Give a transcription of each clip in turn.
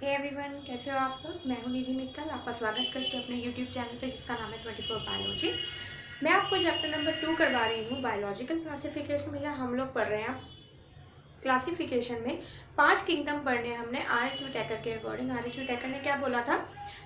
Hey everyone, कैसे हो आप लोग। मैं हूं निधि मित्तल, आपका स्वागत करती हूँ अपने यूट्यूब चैनल पे जिसका नाम है 24 बायोलॉजी। मैं आपको चैप्टर नंबर 2 करवा रही हूँ, बायोलॉजिकल क्लासिफिकेशन। भैया हम लोग पढ़ रहे हैं क्लासिफिकेशन में 5 किंगडम पढ़ने हमने आर.एच. विटेकर के अकॉर्डिंग। आर.एच. विटेकर ने क्या बोला था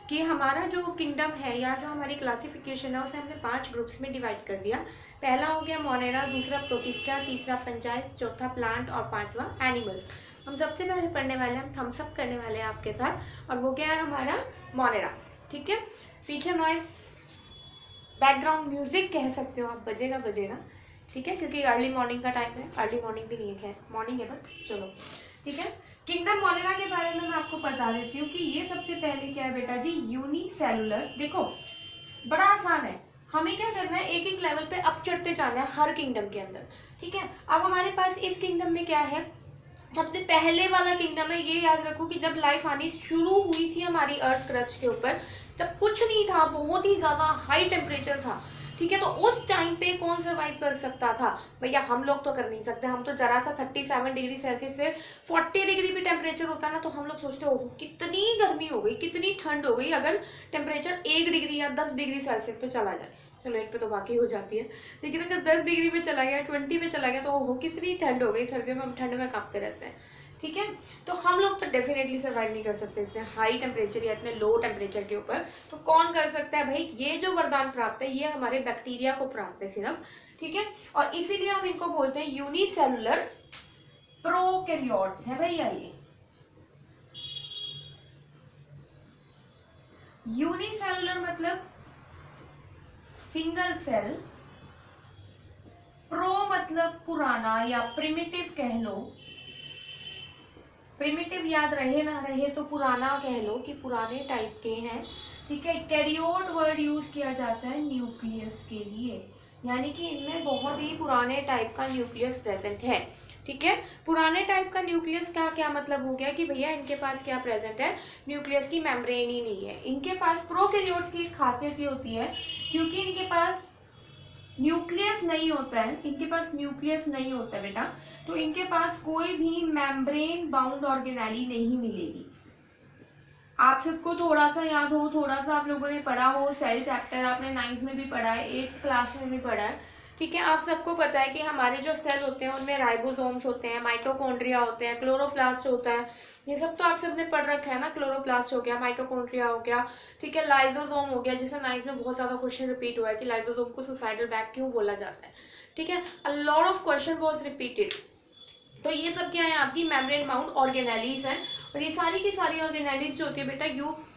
कि हमारा जो किंगडम है या जो हमारी क्लासिफिकेशन है उसे हमने 5 ग्रुप्स में डिवाइड कर दिया। पहला हो गया मोनेरा, दूसरा प्रोटिस्टा, तीसरा फंजाई, चौथा प्लांट और पांचवा एनिमल्स। हम सबसे पहले पढ़ने वाले हैं, हम सब करने वाले हैं आपके साथ, और वो क्या है हमारा मोनेरा। ठीक है, पीछे नॉइस बैकग्राउंड म्यूजिक कह सकते हो आप, बजेगा बजेगा। ठीक है, क्योंकि अर्ली मॉर्निंग का टाइम है, अर्ली मॉर्निंग भी नहीं है, खैर मॉर्निंग है बट चलो ठीक है। किंगडम मोनेरा के बारे में मैं आपको बता देती हूँ कि ये सबसे पहले क्या है बेटा जी, यूनिसेलुलर। देखो बड़ा आसान है, हमें क्या करना है, एक एक लेवल पे अप चढ़ते जाना है हर किंगडम के अंदर। ठीक है, अब हमारे पास इस किंगडम में क्या है, सबसे पहले वाला किंगडम है, ये याद रखो कि जब लाइफ आनी शुरू हुई थी हमारी अर्थ क्रस्ट के ऊपर तब कुछ नहीं था, बहुत ही ज्यादा हाई टेम्परेचर था। ठीक है, तो उस टाइम पे कौन सर्वाइव कर सकता था भैया, हम लोग तो कर नहीं सकते। हम तो जरा सा 37 डिग्री सेल्सियस से 40 डिग्री भी टेम्परेचर होता ना तो हम लोग सोचते हो कितनी गर्मी हो गई, कितनी ठंड हो गई अगर टेम्परेचर 1 डिग्री या 10 डिग्री सेल्सियस पे चला जाए। चलो एक पे तो बाकी हो जाती है, लेकिन अगर 10 डिग्री पे चला गया, 20 पे चला गया तो ओहो कितनी ठंड हो गई। सर्दियों में हम ठंड में कांपते रहते हैं। ठीक है, तो हम लोग तो डेफिनेटली सर्वाइव नहीं कर सकते इतने हाई टेम्परेचर या इतने लो टेम्परेचर के ऊपर। तो कौन कर सकता है भाई, ये जो वरदान प्राप्त है ये हमारे बैक्टीरिया को प्राप्त है सिर्फ। ठीक है, और इसीलिए हम इनको बोलते हैं यूनिसेलुलर प्रोकैरियोट्स है भैया। ये यूनिसेलुलर मतलब सिंगल सेल, प्रो मतलब पुराना या प्रिमिटिव कह लो। प्रिमिटिव याद रहे ना रहे तो पुराना कह लो कि पुराने टाइप के हैं। ठीक है, कैरियोट वर्ड यूज किया जाता है न्यूक्लियस के लिए, यानी कि इनमें बहुत ही पुराने टाइप का न्यूक्लियस प्रेजेंट है। ठीक है, पुराने टाइप का न्यूक्लियस का क्या मतलब हो गया कि भैया इनके पास क्या प्रेजेंट है, न्यूक्लियस की मेम्ब्रेन ही नहीं है इनके पास। प्रोकैरियोट्स की एक खासियत ये होती है क्योंकि इनके पास न्यूक्लियस नहीं होता है, इनके पास न्यूक्लियस नहीं होता है बेटा, तो इनके पास कोई भी मेम्ब्रेन बाउंड ऑर्गेनेली नहीं मिलेगी। आप सबको थोड़ा सा याद हो, थोड़ा सा आप लोगों ने पढ़ा हो, सेल चैप्टर आपने 9th में भी पढ़ा है, 8th क्लास में भी पढ़ा है। ठीक है, आप सबको पता है कि हमारे जो सेल होते हैं उनमें राइबोसोम्स होते हैं, माइटोकॉन्ड्रिया होते हैं, क्लोरोप्लास्ट होता है। ये सब तो आप सबने पढ़ रखा है ना, क्लोरोप्लास्ट हो गया, माइटोकॉन्ड्रिया हो गया। ठीक है, लाइजोसोम हो गया, जैसे 9th में बहुत ज्यादा क्वेश्चन रिपीट हुआ है कि लाइजोसोम को सुसाइडल बैग क्यों बोला जाता है। ठीक है, a lot of question was repeated. तो ये सब क्या है, आपकी मेम्ब्रेन बाउंड ऑर्गेनेलीज है, और ये सारी की सारी ऑर्गेनेलीज जो होती है बेटा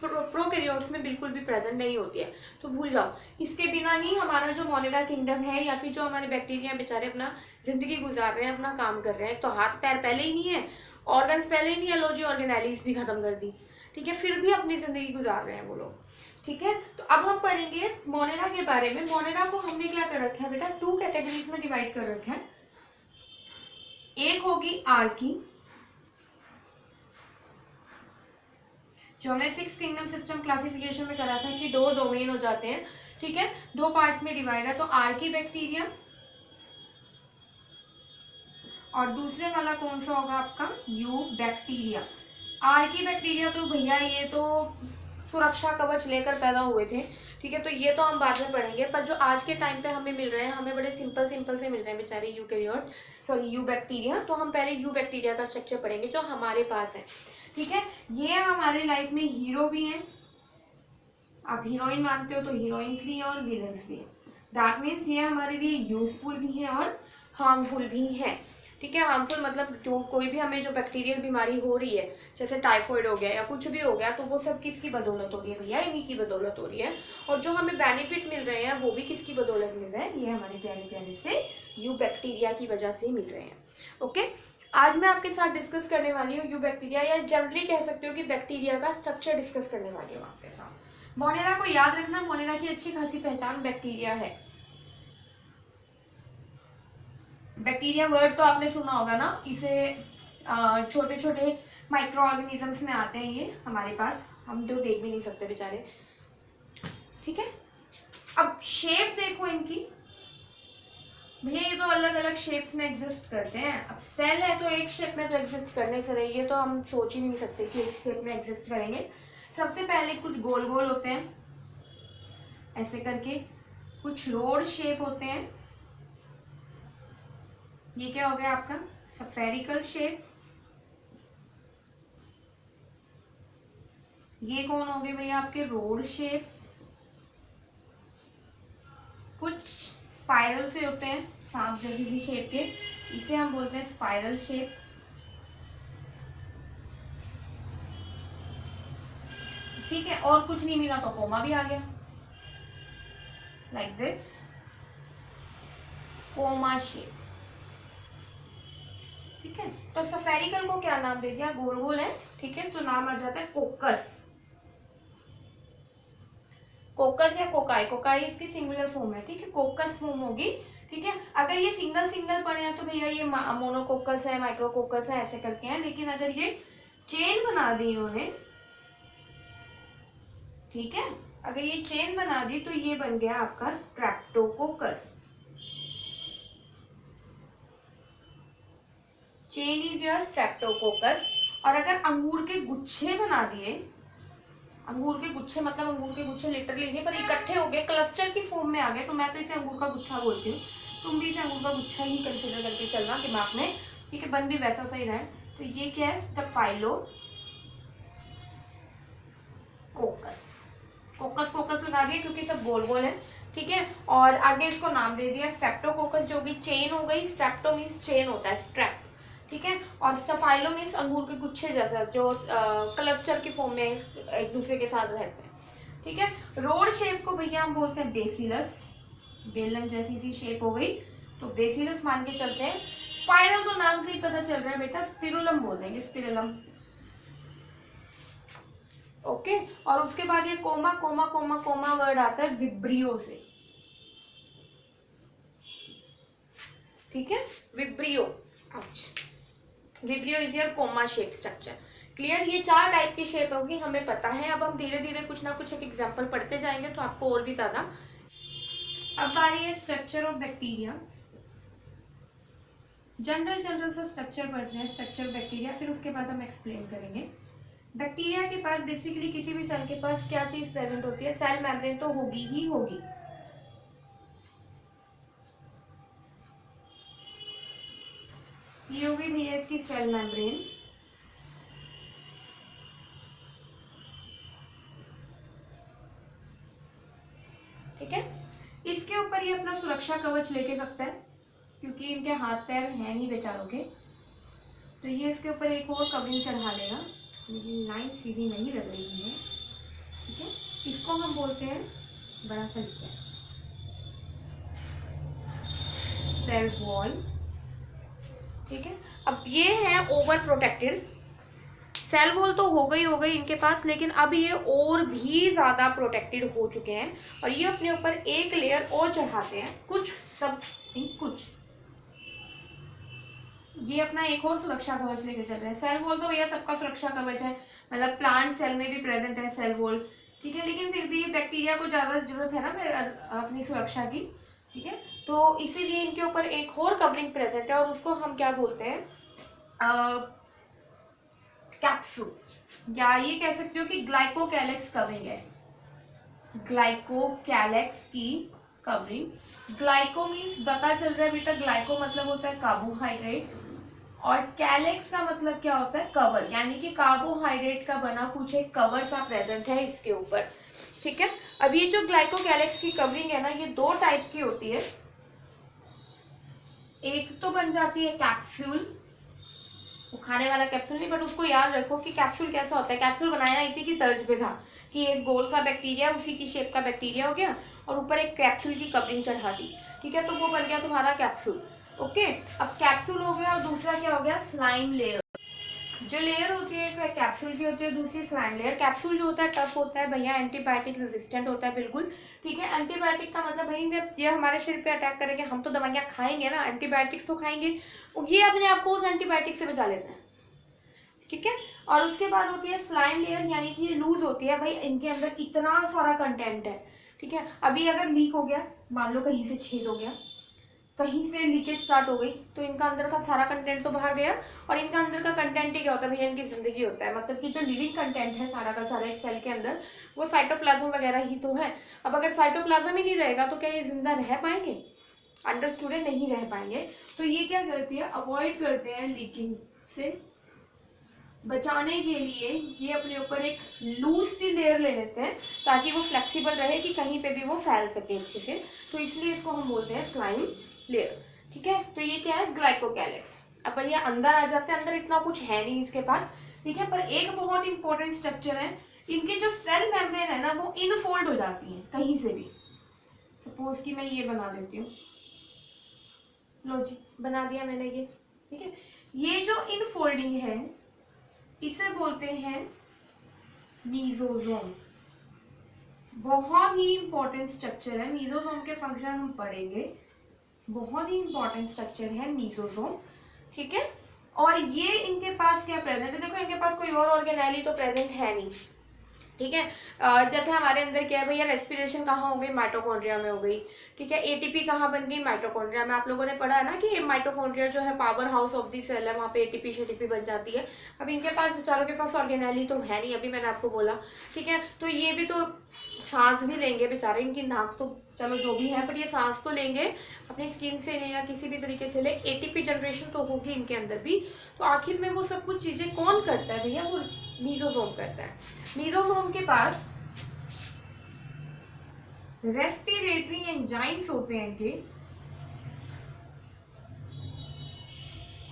प्रोकैरियोट्स में बिल्कुल भी प्रेजेंट नहीं होती है, तो भूल जाओ। इसके बिना ही हमारा जो मोनेरा किंगडम है या फिर जो हमारे बैक्टीरिया बेचारे अपना जिंदगी गुजार रहे हैं, अपना काम कर रहे हैं, तो हाथ पैर पहले ही नहीं है, ऑर्गन्स पहले ही नहीं है, लो जी ऑर्गेनेलीज भी खत्म कर दी। ठीक है, फिर भी अपनी जिंदगी गुजार रहे हैं वो लोग। ठीक है, तो अब हम पढ़ेंगे मोनेरा के बारे में। मोनेरा को हमने क्या कर रखा है बेटा, 2 कैटेगरीज में डिवाइड कर रखा है। एक होगी आर्की, जो हमने 6 किंगडम सिस्टम क्लासिफिकेशन में करा था कि 2 डोमेन हो जाते हैं। ठीक है, 2 पार्ट्स में डिवाइड है, तो आर्की बैक्टीरिया, और दूसरे वाला कौन सा होगा आपका, यू बैक्टीरिया। आर्की बैक्टीरिया तो भैया ये तो सुरक्षा कवच लेकर पैदा हुए थे। ठीक है, तो ये तो हम बाद में पढ़ेंगे, पर जो आज के टाइम पे हमें मिल रहे हैं, हमें बड़े सिंपल सिंपल से मिल रहे हैं बेचारे यूकैरियोट, सॉरी यू बैक्टीरिया। तो हम पहले यू बैक्टीरिया का स्ट्रक्चर पढ़ेंगे जो हमारे पास है। ठीक है, ये हमारे लाइफ में हीरो भी हैं, आप हीरोइन मानते हो तो हीरोइंस भी हैं और विलन्स भी हैं। दैट मीन्स ये हमारे लिए यूजफुल भी हैं और हार्मफुल भी हैं। ठीक है, हार्मफुल मतलब जो कोई भी हमें जो बैक्टीरियल बीमारी हो रही है, जैसे टाइफॉइड हो गया या कुछ भी हो गया, तो वो सब किसकी बदौलत हो रही है भैया, इन्हीं की बदौलत हो रही है। और जो हमें बेनिफिट मिल रहे हैं वो भी किसकी बदौलत मिल रहे हैं, ये हमारे प्यारे प्यारे से यू बैक्टीरिया की वजह से मिल रहे हैं। ओके, आज मैं आपके साथ डिस्कस करने वाली हूँ यू बैक्टीरिया, या जनरली कह सकते हो कि बैक्टीरिया का स्ट्रक्चर डिस्कस करने वाली हूँ आपके साथ। मोनेरा को याद रखना, मोनेरा की अच्छी खासी पहचान बैक्टीरिया है। बैक्टीरिया वर्ड तो आपने सुना होगा ना, इसे छोटे छोटे माइक्रो ऑर्गेनिजम्स में आते हैं ये हमारे पास, हम तो देख भी नहीं सकते बेचारे। ठीक है, अब शेप देखो इनकी, भैया ये तो अलग अलग शेप्स में एग्जिस्ट करते हैं। अब सेल है तो एक शेप में तो एग्जिस्ट करने से रही है, तो हम सोच ही नहीं सकते कि एक शेप में एग्जिस्ट करेंगे। सबसे पहले कुछ गोल गोल होते हैं ऐसे करके, कुछ रोड शेप होते हैं। ये क्या हो गया आपका स्फेरिकल शेप। ये कौन हो गए भैया आपके रोड शेप। कुछ स्पाइरल से होते हैं, सांप जैसी सी शेप के, इसे हम बोलते हैं स्पाइरल शेप। ठीक है, और कुछ नहीं मिला तो कोमा भी आ गया, लाइक दिस, कोमा शेप। ठीक है, तो स्फेरिकल को क्या नाम दे दिया, गोल गोल है। ठीक है, तो नाम आ जाता है कोकस। कोकस या कोकाई, कोकाई इसकी सिंगुलर फॉर्म है। ठीक है, कोकस फॉर्म होगी। ठीक है, अगर ये सिंगल सिंगल पड़े हैं तो भैया ये मोनोकोकस है, माइक्रोकोकस है, ऐसे करके हैं। लेकिन अगर ये चेन बना दी इन्होंने, ठीक है, अगर ये चेन बना दी तो ये बन गया आपका Streptococcus. Chain is your Streptococcus. और अगर अंगूर के गुच्छे बना दिए, अंगूर के गुच्छे मतलब अंगूर के गुच्छे लिटरली नहीं पर इकट्ठे हो गए, क्लस्टर की फॉर्म में आ गए, तो मैं तो इसे अंगूर का गुच्छा बोलती हूँ। तुम भी इसे अंगूर का गुच्छा ही कंसिडर करके चलना दिमाग में। ठीक है, बन भी वैसा सही रहे। तो ये क्या है, स्टेफाइलोकोकस। कोकस कोकस लगा दिया क्योंकि सब गोल गोल है। ठीक है, और आगे इसको नाम दे दिया स्ट्रेप्टोकोकस, जो कि चेन हो गई। स्ट्रेप्टो मीन्स चेन होता है, स्ट्रेप। ठीक है, और स्टेफाइलो मीन्स अंगूर के गुच्छे जैसा, जो क्लस्टर की फॉर्म में एक दूसरे के साथ रहते हैं। ठीक है, रोड शेप को भैया हम बोलते हैं बेसिलस, बेलन जैसी सी शेप हो गई तो बेसिलस मान के चलते हैं। स्पाइरल तो नाम से ही पता चल रहा है बेटा, स्पिरुलम बोल देंगे, स्पिरुलम। ओके, और उसके बाद ये comma comma comma comma word आता है विब्रियो से। ठीक है, Vibrio, Vibrio is your comma shape structure. Clear, ये 4 टाइप की शेप होगी, हमें पता है। अब हम धीरे धीरे कुछ ना कुछ एक एग्जांपल पढ़ते जाएंगे तो आपको और भी ज्यादा। अब बारी है स्ट्रक्चर ऑफ बैक्टीरिया। जनरल सा स्ट्रक्चर पढ़ते हैं, स्ट्रक्चर बैक्टीरिया, फिर उसके बाद हम एक्सप्लेन करेंगे। बैक्टीरिया के पास बेसिकली किसी भी सेल के पास क्या चीज प्रेजेंट होती है, सेल मेम्ब्रेन तो होगी ही होगी। ये होगी भैया इसकी सेल मेम्ब्रेन। ठीक है, इसके ऊपर ये अपना सुरक्षा कवच लेके रखता है क्योंकि इनके हाथ पैर हैं नहीं बेचारों के, तो ये इसके ऊपर एक और कवरिंग चढ़ा लेगा। लेकिन लाइन सीधी नहीं लग रही है। ठीक है, इसको हम बोलते हैं, बड़ा सा लिखते हैं, सेल वॉल। ठीक है, अब ये है ओवर प्रोटेक्टेड। सेल वॉल तो हो गई इनके पास, लेकिन अब ये और भी ज़्यादा प्रोटेक्टेड हो चुके हैं और ये अपने ऊपर एक लेयर और चढ़ाते हैं, कुछ सब कुछ। ये अपना एक और सुरक्षा कवच लेके चल रहे हैं। सेल वॉल तो भैया सबका सुरक्षा कवच है, मतलब प्लांट सेल में भी प्रेजेंट है सेल वॉल। ठीक है, लेकिन फिर भी बैक्टीरिया को ज़्यादा जरूरत है ना अपनी सुरक्षा की। ठीक है, तो इसीलिए इनके ऊपर एक और कवरिंग प्रेजेंट है और उसको हम क्या बोलते हैं, कैप्सूल, या ये कह सकते हो कि ग्लाइकोकैलेक्स कवरिंग है। ग्लाइकोकैलेक्स की कवरिंग। ग्लाइको मीन्स पता चल रहा है बेटा, ग्लाइको मतलब होता है कार्बोहाइड्रेट, और कैलेक्स का मतलब क्या होता है, कवर, यानी कि कार्बोहाइड्रेट का बना कुछ एक कवर सा प्रेजेंट है इसके ऊपर। ठीक है, अब ये जो ग्लाइकोकैलेक्स की कवरिंग है ना, ये 2 टाइप की होती है। एक तो बन जाती है कैप्सूल, वो खाने वाला कैप्सूल नहीं, बट उसको याद रखो कि कैप्सूल कैसा होता है। कैप्सूल बनाया इसी की तर्ज पे था कि एक गोल सा बैक्टीरिया, उसी की शेप का बैक्टीरिया हो गया और ऊपर एक कैप्सूल की कवरिंग चढ़ा दी। ठीक है, तो वो बन गया तुम्हारा कैप्सूल। ओके, अब कैप्सूल हो गया और दूसरा क्या हो गया, स्लाइम लेयर। जो लेयर होती है कैप्सूल की होती है, दूसरी स्लाइम लेयर। कैप्सूल जो होता है टफ होता है भैया, एंटीबायोटिक रेजिस्टेंट होता है बिल्कुल। ठीक है, एंटीबायोटिक का मतलब भाई जब ये हमारे शरीर पे अटैक करेंगे हम तो दवाइयाँ खाएंगे ना, एंटीबायोटिक्स तो खाएंगे, ये अपने आप को उस एंटीबायोटिक से बचा लेता है। ठीक है, और उसके बाद होती है स्लाइम लेयर, यानी कि ये लूज होती है भाई, इनके अंदर इतना सारा कंटेंट है। ठीक है, अभी अगर लीक हो गया, मान लो कहीं से छेद हो गया, कहीं से लीकेज स्टार्ट हो गई तो इनका अंदर का सारा कंटेंट तो बाहर गया, और इनका अंदर का कंटेंट ही क्या होता है भैया, इनकी जिंदगी होता है। मतलब कि जो लिविंग कंटेंट है सारा का सारा एक सेल के अंदर, वो साइटोप्लाज्म वगैरह ही तो है। अब अगर साइटोप्लाज्म ही नहीं रहेगा तो क्या ये जिंदा रह पाएंगे? अंडरस्टूड है, नहीं रह पाएंगे। तो ये क्या करती है, अवॉइड करते हैं लीकिंग से बचाने के लिए ये अपने ऊपर एक लूज सी लेयर ले लेते हैं ताकि वो फ्लेक्सिबल रहे कि कहीं पे भी वो फैल सके अच्छे से। तो इसलिए इसको हम बोलते हैं स्लाइम लेयर। ठीक है, तो ये क्या है, ग्लाइकोकैलिक्स। अब ये अंदर आ जाते हैं, अंदर इतना कुछ है नहीं इसके पास। ठीक है, पर एक बहुत इंपॉर्टेंट स्ट्रक्चर है, इनके जो सेल मेम्ब्रेन है ना वो इनफोल्ड हो जाती है कहीं से भी। सपोज कि मैं ये बना देती हूँ, लो जी बना दिया मैंने ये। ठीक है, ये जो इनफोल्डिंग है इसे बोलते हैं मीजोजोम। बहुत ही इंपॉर्टेंट स्ट्रक्चर है, मीजोजोम के फंक्शन हम पढ़ेंगे। बहुत ही इंपॉर्टेंट स्ट्रक्चर है मीजोजोम। ठीक है, और ये इनके पास क्या प्रेजेंट है, देखो इनके पास कोई और ऑर्गेनेली तो प्रेजेंट है नहीं। ठीक है, जैसे हमारे अंदर क्या है भैया, रेस्पिरेशन कहाँ हो गई, माइटोकॉन्ड्रिया में हो गई। ठीक है, एटीपी कहाँ बन गई, माइटोकॉन्ड्रिया में। आप लोगों ने पढ़ा है ना कि माइटोकॉन्ड्रिया जो है power house of the cell है, वहाँ पे एटीपी शेटीपी बन जाती है। अब इनके पास बेचारों के पास ऑर्गेनेली तो है नहीं, अभी मैंने आपको बोला। ठीक है, तो ये भी तो सांस भी लेंगे बेचारे, इनकी नाक तो चलो जो भी है, पर ये सांस तो लेंगे, अपनी स्किन से ले या किसी भी तरीके से ले, एटीपी जनरेशन तो होगी इनके अंदर भी। तो आखिर में वो सब कुछ चीजें कौन करता है भैया, वो मीजोजोम करता है। मीजोजोम के पास रेस्पिरेटरी एंजाइम्स होते हैं इनके,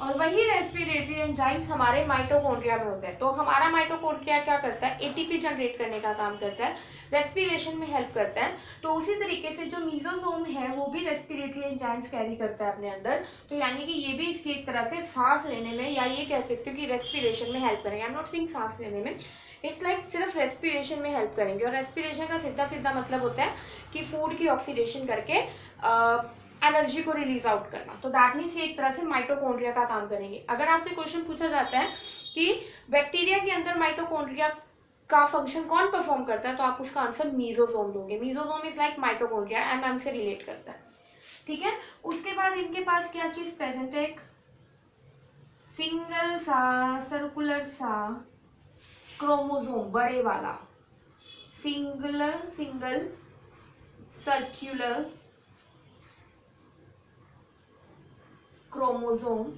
और वही रेस्पिरेटरी एंजाइम्स हमारे माइटोकॉन्ड्रिया में होते हैं। तो हमारा माइटोकॉन्ड्रिया क्या करता है, एटीपी जनरेट करने का काम करता है, रेस्पिरेशन में हेल्प करता है। तो उसी तरीके से जो मीजोजोम है वो भी रेस्पिरेटरी एंजाइम्स कैरी करता है अपने अंदर। तो यानी कि ये भी इसकी एक तरह से सांस लेने में, या ये कह सकते हो कि रेस्पिरेशन में हेल्प करेंगे। आई एम नॉट सेइंग सांस लेने में, इट्स लाइक सिर्फ रेस्पिरेशन में हेल्प करेंगे। और रेस्पिरेशन का सीधा सीधा मतलब होता है कि फूड की ऑक्सीडेशन करके एनर्जी को रिलीज आउट करना। तो दैट मीन्स ये एक तरह से माइटोकॉन्ड्रिया का काम करेंगे। अगर आपसे क्वेश्चन पूछा जाता है कि बैक्टीरिया के अंदर माइटोकॉन्ड्रिया का फंक्शन कौन परफॉर्म करता है, तो आप उसका आंसर मीजोजोम दोगे। Mesosome is like mitochondria, MM से रिलेट करता है। ठीक है, उसके बाद इनके पास क्या चीज प्रेजेंट है, एक सिंगल सा सर्कुलर सा क्रोमोसोम, बड़े वाला सिंगल सर्कुलर क्रोमोसोम,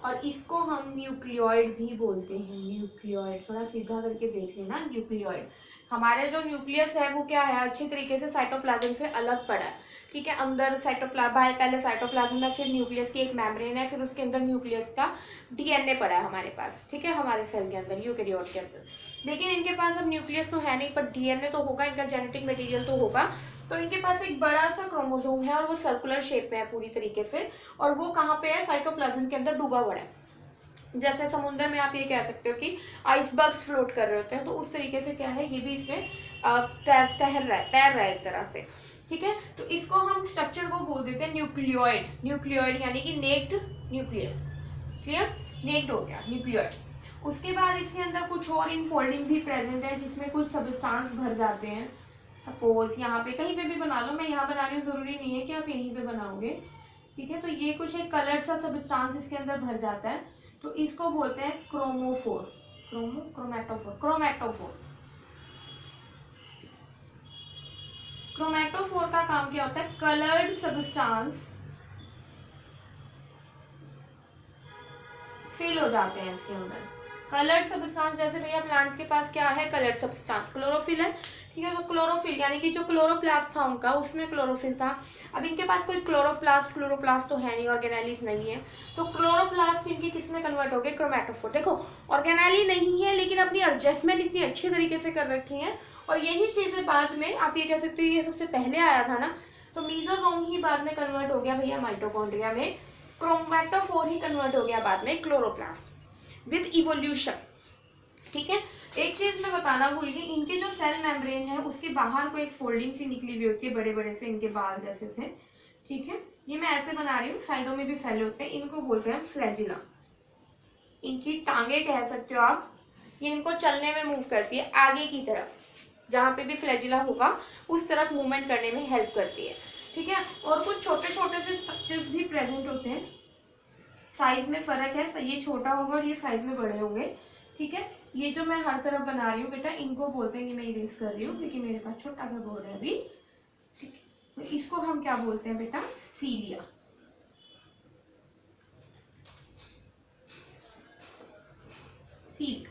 और इसको हम न्यूक्लियोइड भी बोलते हैं। न्यूक्लियोइड थोड़ा सीधा करके देख लेना, न्यूक्लियोइड। हमारे जो न्यूक्लियस है वो क्या है, अच्छी तरीके से साइटोप्लाज्म से अलग पड़ा है। ठीक है, अंदर साइटोप्लाज्म, पहले साइटोप्लाज्म है, फिर न्यूक्लियस की एक मेम्ब्रेन है, फिर उसके अंदर न्यूक्लियस का डीएनए पड़ा है हमारे पास। ठीक है, हमारे सेल के अंदर, यूकेरियोट के अंदर। लेकिन इनके पास अब न्यूक्लियस तो है नहीं, पर डीएनए तो होगा, इनका जेनेटिक मटेरियल तो होगा। तो इनके पास एक बड़ा सा क्रोमोसोम है और वो सर्कुलर शेप में है पूरी तरीके से, और वो कहाँ पे है, साइटोप्लाज्म के अंदर डूबा हुआ है। जैसे समुद्र में आप ये कह सकते हो कि आइसबर्ग्स फ्लोट कर रहे होते हैं, तो उस तरीके से क्या है, ये भी इसमें तैर रहा है एक तरह से। ठीक है, तो इसको हम स्ट्रक्चर को बोल देते हैं न्यूक्लियोइड। न्यूक्लियोइड यानी कि नेक्ड न्यूक्लियस। क्लियर, नेक्ड हो गया न्यूक्लियोइड। उसके बाद इसके अंदर कुछ और इनफोल्डिंग भी प्रेजेंट है, जिसमें कुछ सब्सटेंस भर जाते हैं। सपोज यहाँ पे कहीं पे भी बना लो, मैं यहाँ बना रही हूँ, जरूरी नहीं है कि आप यहीं पे बनाओगे। ठीक है, तो ये कुछ एक कलर्ड सा सब्सटेंस इसके अंदर भर जाता है, तो इसको बोलते हैं क्रोमोफोर। क्रोमैटोफोर का काम क्या होता है, कलर्ड सब्सटेंस फिल हो जाते हैं इसके अंदर। कलर्ड सब्सटेंस, जैसे भैया प्लांट्स के पास क्या है, कलर्ड सब्सटेंस, क्लोरोफिल है। ठीक है, तो क्लोरोफिल यानी कि जो क्लोरोप्लास्ट था उनका, उसमें क्लोरोफिल था। अब इनके पास कोई क्लोरोप्लास्ट तो है नहीं, ऑर्गेनेलीज नहीं है, तो क्लोरोप्लास्ट इनकी किस में कन्वर्ट हो गए, क्रोमैटोफोर। देखो ऑर्गेनेली नहीं है, लेकिन अपनी एडजस्टमेंट इतनी अच्छे तरीके से कर रखी है। और यही चीजें बाद में आप ये कह सकते हो, ये सबसे पहले आया था ना, तो मीजोजोम ही बाद में कन्वर्ट हो गया भैया माइटोकॉन्ड्रिया में, क्रोमैटोफोर ही कन्वर्ट हो गया बाद में क्लोरोप्लास्ट विद इवोल्यूशन। ठीक है, एक चीज मैं बताना भूल गई, इनके जो सेल मेम्ब्रेन है उसके बाहर को एक फोल्डिंग सी निकली हुई होती है, बड़े बड़े से इनके बाल जैसे से। ठीक है, ये मैं ऐसे बना रही हूँ, साइडों में भी फैले होते हैं, इनको बोलते हैं फ्लैजिला। इनकी टांगे कह सकते हो आप, ये इनको चलने में मूव करती है, आगे की तरफ जहाँ पे भी फ्लैजिला होगा उस तरफ मूवमेंट करने में हेल्प करती है। ठीक है। और कुछ छोटे छोटे से स्ट्रक्चर्स भी प्रेजेंट होते हैं, साइज में फर्क है, ये छोटा होगा और ये साइज में बड़े होंगे, ठीक है। ये जो मैं हर तरफ बना रही हूँ बेटा, इनको बोलते हैं कि मैं इरेज कर रही हूँ क्योंकि मेरे पास छोटा सा बोर्ड है अभी, ठीक है। तो इसको हम क्या बोलते हैं बेटा, सीलिया। सीलिया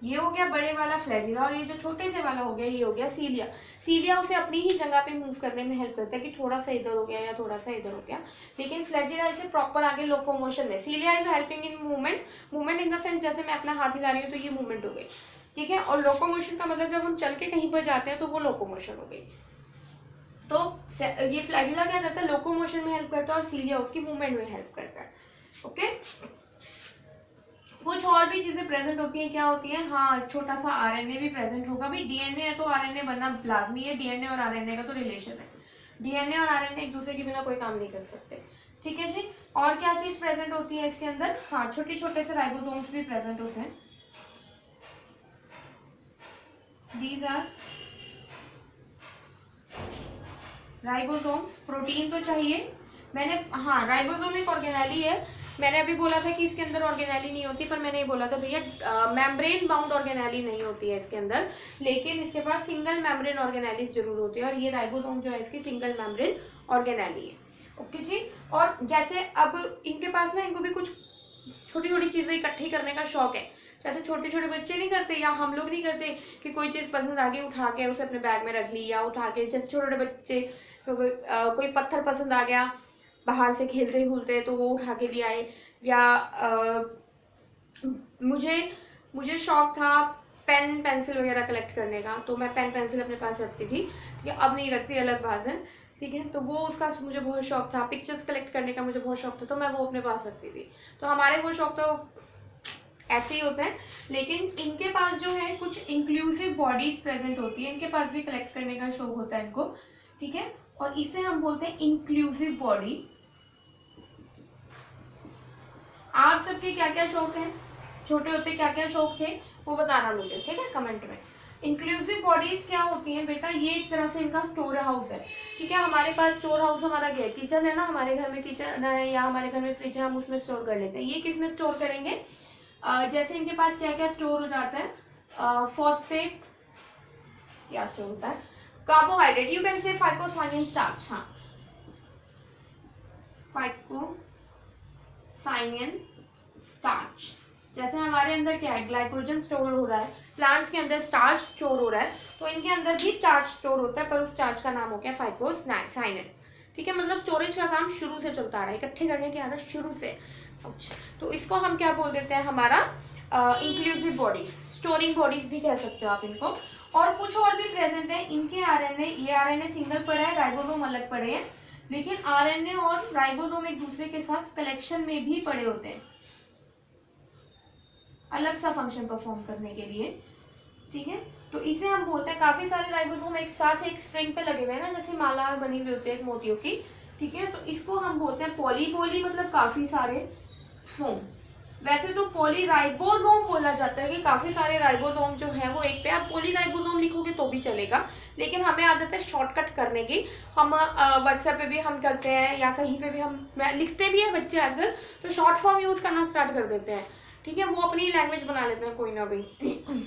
ये हो गया बड़े वाला फ्लैजिला, और ये जो छोटे से वाला हो गया ये हो गया सीलिया। सीलिया उसे अपनी ही जगह पे मूव करने में हेल्प करता है कि थोड़ा सा इधर हो गया या थोड़ा सा इधर हो गया, लेकिन फ्लैजिला इसे प्रॉपर आगे लोकोमोशन में, cilia is helping in movement, movement in the sense जैसे मैं अपना हाथ हिला रही हूँ तो ये मूवमेंट हो गई, ठीक है। और लोकोमोशन का मतलब जब हम चल के कहीं पर जाते हैं तो वो लोकोमोशन हो गई। तो ये फ्लैजिला क्या करता है, लोकोमोशन में हेल्प करता है, और सीलिया उसकी मूवमेंट में हेल्प करता है, ओके। कुछ और भी चीजें प्रेजेंट होती हैं, क्या होती है, हाँ छोटा सा आरएनए भी प्रेजेंट होगा। भी डीएनए है तो आरएनए बनना लाजमी है, डीएनए और आरएनए का तो रिलेशन है, डीएनए और आरएनए एक दूसरे के बिना कोई काम नहीं कर सकते, ठीक है जी। और क्या चीज प्रेजेंट होती है इसके अंदर, हाँ छोटे छोटे से राइबोसोम्स भी प्रेजेंट होते हैं, दीज आर राइबोसोम्स। प्रोटीन तो चाहिए मैंने, हाँ राइबोसोम एक ऑर्गेनेली है, मैंने अभी बोला था कि इसके अंदर ऑर्गेनेली नहीं होती, पर मैंने ये बोला था भैया मेम्ब्रेन बाउंड ऑर्गेनेली नहीं होती है इसके अंदर, लेकिन इसके पास सिंगल मेम्ब्रेन ऑर्गेनेलिस जरूर होती है, और ये राइबोसोम जो है इसकी सिंगल मेम्ब्रेन ऑर्गेनेली है, ओके जी। और जैसे अब इनके पास ना, इनको भी कुछ छोटी छोटी चीज़ें इकट्ठी करने का शौक है, जैसे छोटे छोटे बच्चे नहीं करते या हम लोग नहीं करते कि कोई चीज़ पसंद आ गई उठा के उसे अपने बैग में रख ली, या उठा के जैसे छोटे छोटे बच्चे कोई पत्थर पसंद आ गया बाहर से खेलते खूलते तो वो उठा के ले आए, या मुझे शौक था पेन पेंसिल वगैरह कलेक्ट करने का, तो मैं पेन पेंसिल अपने पास रखती थी, ठीक है। अब नहीं रखती, अलग बात है, ठीक है। तो वो उसका मुझे बहुत शौक था, पिक्चर्स कलेक्ट करने का मुझे बहुत शौक था, तो मैं वो अपने पास रखती थी। तो हमारे वो शौक तो ऐसे ही होते हैं, लेकिन इनके पास जो है कुछ इंक्लूसिव बॉडीज प्रेजेंट होती है, इनके पास भी कलेक्ट करने का शौक होता है इनको, ठीक है। और इसे हम बोलते हैं इंक्लूसिव बॉडी। आप सबके क्या क्या शौक हैं, छोटे होते क्या क्या शौक थे वो बताना मुझे, ठीक है, कमेंट में। इंक्लूसिव बॉडीज क्या होती हैं बेटा, ये एक तरह से इनका स्टोर हाउस है, ठीक है। हमारे पास स्टोर हाउस हमारा क्या है, किचन है ना, हमारे घर में किचन है या हमारे घर में फ्रिज है, हम उसमें स्टोर कर लेते हैं। ये किस में स्टोर करेंगे, जैसे इनके पास क्या क्या स्टोर हो जाता है, फॉस्फेट, क्या स्टोर होता है, carbohydrate, you can say phycocyanin starch, हाँ फाइकोसाइनिन स्टार्च। जैसे हमारे अंदर क्या है, ग्लाइकोजन स्टोर हो रहा है, प्लांट्स के अंदर स्टार्च स्टोर हो रहा है, तो इनके अंदर भी स्टार्च स्टोर होता है, पर उस स्टार्च का नाम हो गया फाइकोसाइनिन, ठीक है। मतलब स्टोरेज का काम शुरू से चलता आ रहा है, इकट्ठे करने की आदत शुरू से, तो इसको हम क्या बोल देते हैं, हमारा इंक्लूसिव बॉडीज, स्टोरिंग बॉडीज भी कह सकते हो आप इनको। और कुछ और भी प्रेजेंट है इनके आरएनए, ये आरएनए सिंगल पड़ा है, राइबोसोम अलग पड़े हैं, लेकिन आरएनए और राइबोसोम एक दूसरे के साथ कलेक्शन में भी पड़े होते हैं, अलग सा फंक्शन परफॉर्म करने के लिए, ठीक है। तो इसे हम बोलते हैं, काफी सारे राइबोसोम एक साथ एक स्ट्रिंग पे लगे हुए हैं ना, जैसे माला बनी हुई होती है मोतियों की, ठीक है। तो इसको हम बोलते हैं पॉली, पॉली मतलब काफी सारे सोम, वैसे तो पॉलीराइबोसोम बोला जाता है कि काफी सारे राइबोसोम जो है वो एक पे, आप पॉलीराइबोसोम लिखोगे तो भी चलेगा, लेकिन हमें आदत है शॉर्टकट करने की, हम व्हाट्सएप पे भी हम करते हैं या कहीं पे भी हम लिखते भी हैं बच्चे आजकल, तो शॉर्ट फॉर्म यूज करना स्टार्ट कर देते हैं, ठीक है, वो अपनी लैंग्वेज बना लेते हैं कोई ना कोई।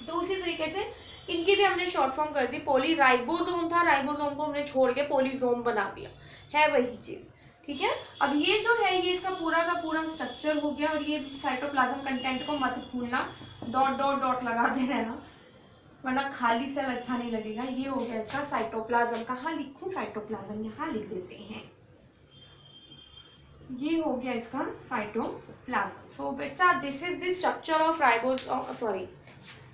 तो उसी तरीके से इनकी भी हमने शॉर्ट फॉर्म कर दी, पॉलीराइबोसोम था, राइबोसोम को हमने छोड़ के पॉलीसोम बना दिया, है वही चीज, ठीक है। अब ये जो है ये इसका पूरा का पूरा स्ट्रक्चर हो गया, और ये साइटोप्लाज्म कंटेंट को मत भूलना, डॉट डॉट डॉट लगाते रहना, वरना खाली सेल अच्छा नहीं लगेगा। ये हो गया इसका साइटोप्लाज्म, कहाँ लिखूं साइटोप्लाज्म, यहाँ लिख देते हैं, ये हो गया इसका साइटोप्लाज्म। सो बेटा this is the structure of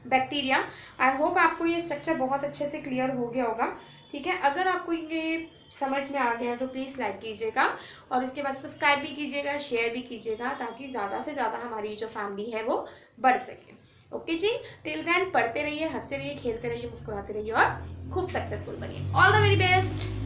bacteria. I hope आपको ये स्ट्रक्चर बहुत अच्छे से क्लियर हो गया होगा, ठीक है। अगर आपको ये समझ में आ गया तो प्लीज़ लाइक कीजिएगा, और इसके बाद सब्सक्राइब भी कीजिएगा, शेयर भी कीजिएगा, ताकि ज़्यादा से ज़्यादा हमारी जो फैमिली है वो बढ़ सके, ओके जी। टिल देन पढ़ते रहिए, हंसते रहिए, खेलते रहिए, मुस्कुराते रहिए और खूब सक्सेसफुल बनिए। All the very best.